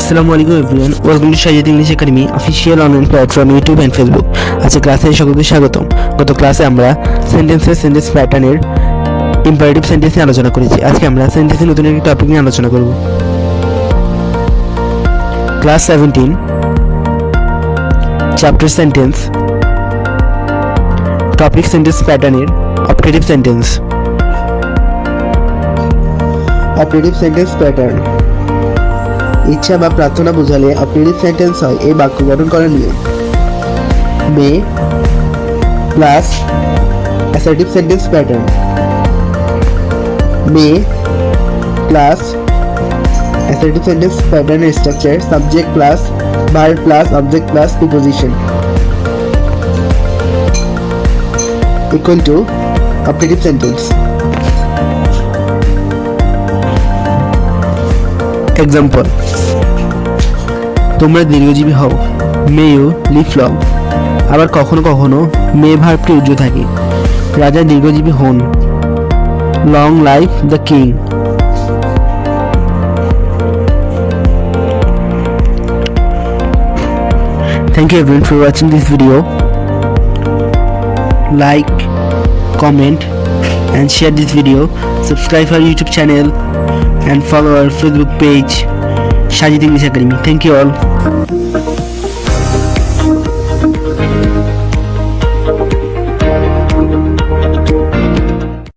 আসসালামু আলাইকুম everyone, welcome to Shahid English academy official online platform YouTube and Facebook. আজকে ক্লাসে সকলকে স্বাগতম। গত ক্লাসে আমরা সেন্টেন্স প্যাটার্নের ইম্পারেটিভ সেন্টেন্স নিয়ে আলোচনা করেছি। আজকে আমরা সেন্টেন্সের নতুন একটি টপিক নিয়ে আলোচনা করব। Class 17 chapter sentence, topic sentence প্যাটার্নের operative sentence. Operative sentence pattern ইচ্ছা বা প্রার্থনা বোঝালে অপারেটিভ সেন্টেন্স হয়। এই বাক্য গঠন করার নিয়ম: may plus assertive sentence pattern. May plus assertive sentence প্যাটার্নের structure: subject plus verb plus object plus preposition equal to operative sentence. Example: তোমরা দীর্ঘজীবী হও, মে ইউ লিভ লং। আবার কখনো কখনো মে ভার্বটি উজ্জ্ব থাকে: রাজা দীর্ঘজীবী হন, long life the king. Thank you everyone for watching this video. Like, comment and share this video. Subscribe our YouTube channel and follow our Facebook page Shahid English Academy. Thank you all.